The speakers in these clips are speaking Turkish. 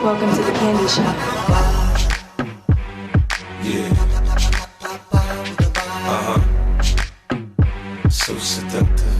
Welcome to the candy shop. Yeah. So seductive.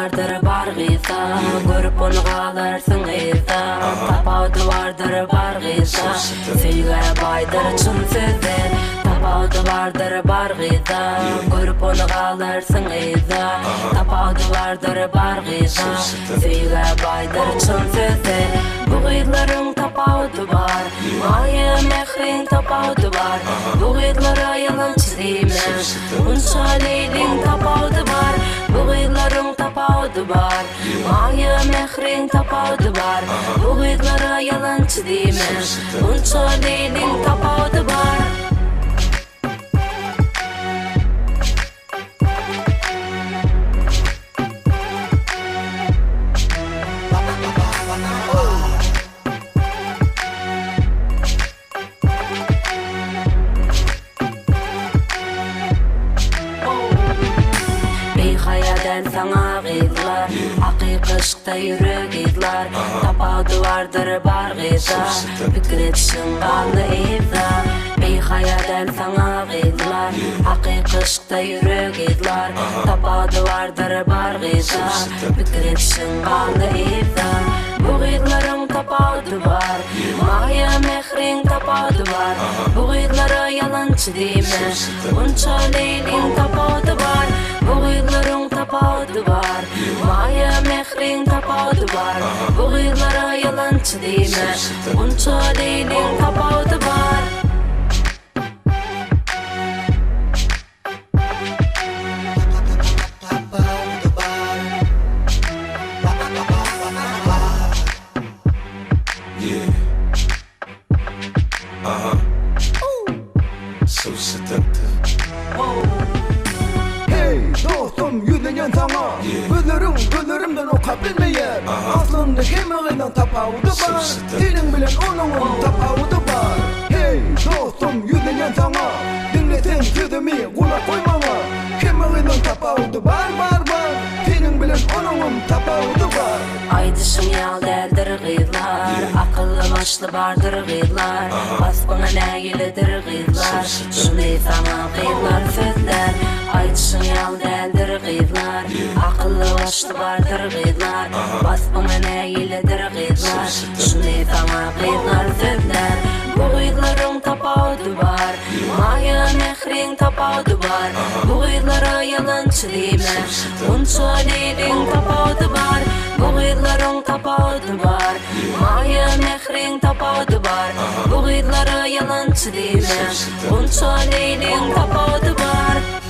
Vardır bargıza, görüp onu kalarsın gıyza. Tapavdı vardır bargıza, söyle baydır çın sözde. Tapavdı vardır bargıza, görüp onu kalarsın gıyza. Tapavdı vardır bargıza, söyle baydır çın sözde. Bu gıyların tapavdı var, maya mehrin tapavdı var. Bu gıylara yalan çizeyim, unsa leylin tapavdı var. Bu gıyların tapavdı var, maya mehrin tapavdı var. Bu gıylara yalancı diyme, unsa leylin tapavdı var. Hayadan sana gıydılar, hakik ışıkta yürü gıydılar. Tapavdı vardır bar gıyda, fikretişin kaldı evda. Bey hayadan sana gıydılar, hakik ışıkta yürü gıydılar. Tapavdı vardır bar gıyda, fikretişin kaldı evda. Bu gıydıların tapavdı var, maya mehrin tapavdı var. Bu gıydılara yalancı diyme, unsa leylin tapavdı var. Bu gıydıların tapavdı var, maya mehrin tapavdı var. Bu gıydılara yalancı diyme, unsa leylin tapavdı var. So seductive. Hey dostum yüzünden sana Gözlerimden okabilmeyer Aslında kemiğinden tapavdı var Senin bilen onun tapavdı var Hey dostum yüzünden sana Dinlesen sözümü kulak koymana Kemiğinden tapavdı var Senin bilen onun tapavdı var Aydışın yal derdir gıylar, akıllı başlı bardır gıylar. Basbana neylidir gıylar, şunday sana gıylar sözler. Aydışın yal derdir gıylar, akıllı başlı bardır gıylar. Basbana neylidir gıylar, şunday sana gıylar sözler. Bu gıyların tapavdı var, maya mehrin tapavdı var. Bu gıylara yalancı diyme, unsa leylin tapavdı var. Bu gıyların tapavdı var, maya mehrin tapavdı var. Bu gıylara yalancı diyme, unsa leylin tapavdı var.